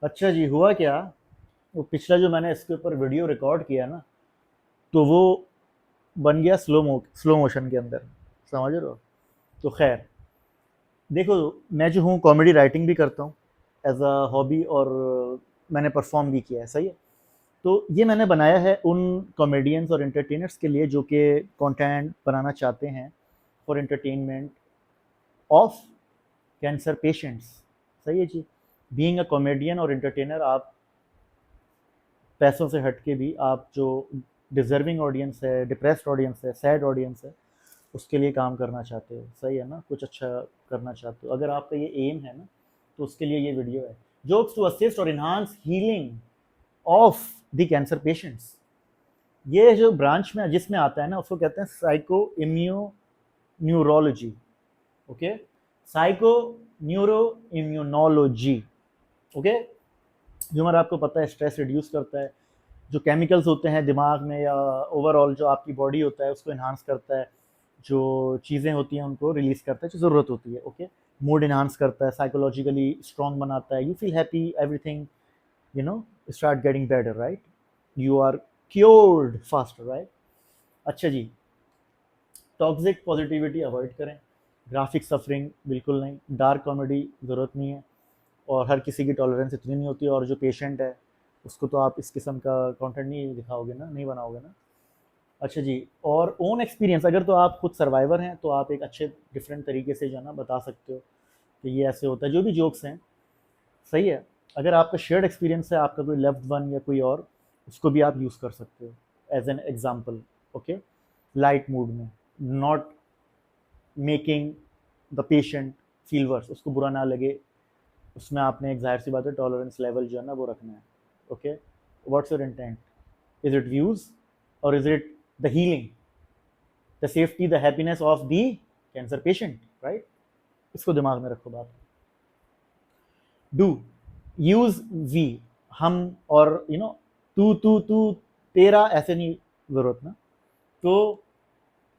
अच्छा जी, हुआ क्या, वो पिछला जो मैंने इसके ऊपर वीडियो रिकॉर्ड किया ना, तो वो बन गया स्लो मोशन के अंदर, समझ रहे हो। तो खैर, देखो, मैं जो हूँ कॉमेडी राइटिंग भी करता हूँ एज अ हॉबी, और मैंने परफॉर्म भी किया है, सही है। तो ये मैंने बनाया है उन कॉमेडियंस और एंटरटेनर्स के लिए जो कि कंटेंट बनाना चाहते हैं for entertainment of cancer patients, सही है जी। बीइंग अ कॉमेडियन और एंटरटेनर, आप पैसों से हट के भी आप जो डिजर्विंग ऑडियंस है, डिप्रेस्ड ऑडियंस है, सैड ऑडियंस है, उसके लिए काम करना चाहते हो, सही है ना, कुछ अच्छा करना चाहते हो, अगर आपका ये एम है ना, तो उसके लिए ये वीडियो है। जोक्स टू असिस्ट और enhance healing of the cancer patients, ये जो ब्रांच में जिसमें आता है ना, उसको कहते हैं psycho immuno neurology. Okay, psycho neuro immunology. Okay, जो हमारा आपको पता है स्ट्रेस रिड्यूस करता है, जो केमिकल्स होते हैं दिमाग में या ओवरऑल जो आपकी बॉडी होता है उसको इन्हांस करता है, जो चीज़ें होती हैं उनको रिलीज करता है जो ज़रूरत होती है। ओके, मूड इन्हांस करता है, साइकोलॉजिकली स्ट्रॉन्ग बनाता है, you feel happy, everything you know start getting better, right, you are cured faster, right. अच्छा जी, टॉक्सिक पॉजिटिविटी अवॉइड करें, ग्राफिक सफरिंग बिल्कुल नहीं, डार्क कॉमेडी ज़रूरत नहीं है, और हर किसी की टॉलरेंस इतनी नहीं होती, और जो पेशेंट है उसको तो आप इस किस्म का कंटेंट नहीं दिखाओगे ना, नहीं बनाओगे ना। अच्छा जी, और ओन एक्सपीरियंस, अगर तो आप खुद सर्वाइवर हैं तो आप एक अच्छे डिफरेंट तरीके से जो है ना बता सकते हो कि ये ऐसे होता है, जो भी जोक्स हैं, सही है। अगर आपका शेयर्ड एक्सपीरियंस है, आपका कोई लेफ्ट वन या कोई और, उसको भी आप यूज़ कर सकते हो as an example. Okay, light mood में, not making the patient feel worse, उसको बुरा ना लगे, उसमें आपने एक जाहिर सी बात है टॉलरेंस लेवल जो है ना वो रखना है। Okay, what's your intent, is it views और is it the healing, the safety, the happiness of the cancer patient, right. इसको दिमाग में रखो बात। डू, यूज वी, हम, और यू नो तू तेरा, ऐसे नहीं जरूरत ना। तो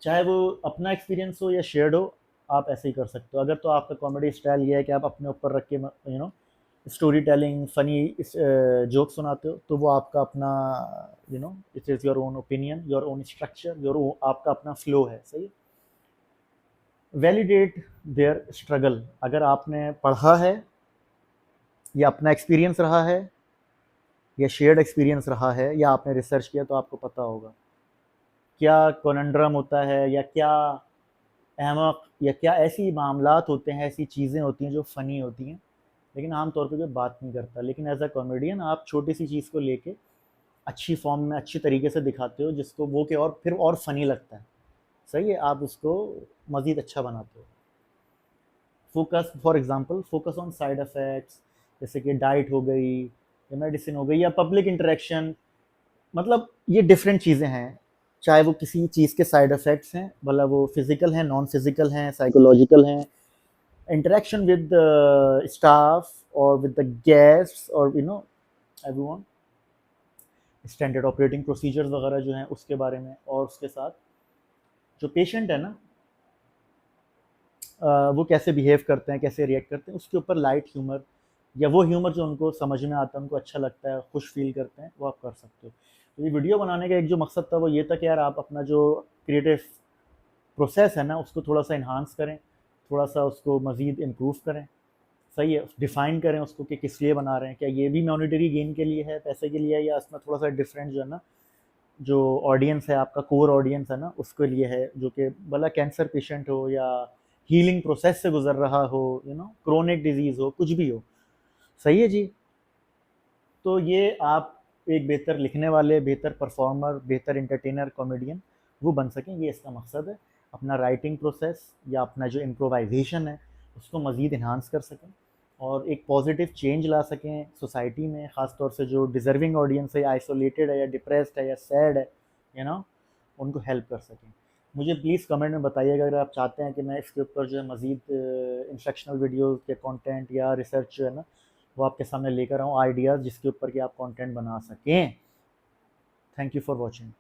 चाहे वो अपना एक्सपीरियंस हो या शेयर्ड हो, आप ऐसे ही कर सकते हो। अगर तो आपका कॉमेडी स्टाइल ये है कि आप अपने ऊपर रख के स्टोरी टेलिंग, फनी जोक सुनाते हो, तो वो आपका अपना it is your own opinion, your own structure, आपका अपना फ्लो है, सही। वैलिडेट देयर स्ट्रगल, अगर आपने पढ़ा है या अपना एक्सपीरियंस रहा है या शेयर्ड एक्सपीरियंस रहा है या आपने रिसर्च किया, तो आपको पता होगा क्या कॉनंड्रम होता है, या क्या अहमक, या क्या ऐसी मामलात होते हैं, ऐसी चीज़ें होती हैं जो फ़नी होती हैं, लेकिन आमतौर पे कोई बात नहीं करता। लेकिन एज अ कॉमेडियन आप छोटी सी चीज़ को लेके अच्छी फॉर्म में अच्छी तरीके से दिखाते हो, जिसको वो के और फिर और फनी लगता है, सही है, आप उसको मज़ीद अच्छा बनाते हो। Focus, for example, focus on side effects, जैसे कि डाइट हो गई या मेडिसिन हो गई या पब्लिक इंटरेक्शन, मतलब ये डिफरेंट चीज़ें हैं। चाहे वो किसी चीज़ के साइड इफ़ेक्ट्स हैं, भला वो फिज़िकल हैं, नॉन फिज़िकल हैं, साइकोलॉजिकल हैं, interaction with the staff or with the guests or everyone, standard operating procedures वगैरह जो हैं उसके बारे में, और उसके साथ जो पेशेंट है ना, वो कैसे बिहेव करते हैं, कैसे रिएक्ट करते हैं, उसके ऊपर लाइट ह्यूमर या वो ह्यूमर जो उनको समझ में आता है, उनको अच्छा लगता है, खुश फील करते हैं, वो आप कर सकते हो। तो ये वीडियो बनाने का एक जो मकसद था वो ये था कि यार आप अपना जो क्रिएटिव प्रोसेस है ना उसको थोड़ा सा इन्हांस करें, थोड़ा सा उसको मज़ीद इम्प्रूव करें, सही है, डिफाइन करें उसको कि किस लिए बना रहे हैं, क्या ये भी मॉनिटरी गेन के लिए है, पैसे के लिए है, या इसमें थोड़ा सा डिफरेंट जो है ना, जो ऑडियंस है आपका कोर ऑडियंस है ना उसके लिए है, जो कि भला कैंसर पेशेंट हो या हीलिंग प्रोसेस से गुजर रहा हो, क्रोनिक डिजीज़ हो, कुछ भी हो, सही है जी। तो ये आप एक बेहतर लिखने वाले, बेहतर परफॉर्मर, बेहतर इंटरटेनर, कॉमेडियन वो बन सकें, ये इसका मकसद है। अपना राइटिंग प्रोसेस या अपना जो इम्प्रोवाइजेशन है उसको मज़ीद इन्हांस कर सकें और एक पॉजिटिव चेंज ला सकें सोसाइटी में, ख़ास तौर से जो डिज़र्विंग ऑडियंस है, आइसोलेटेड है या डिप्रेस्ड है या सैड है, उनको हेल्प कर सकें। मुझे प्लीज़ कमेंट में बताइएगा अगर आप चाहते हैं कि मैं इसके ऊपर जो है मज़ीद इंस्ट्रक्शनल वीडियोज़ के कंटेंट या रिसर्च जो है ना वो आपके सामने लेकर आऊँ, आइडियाज़ जिसके ऊपर कि आप कंटेंट बना सकें। Thank you for watching.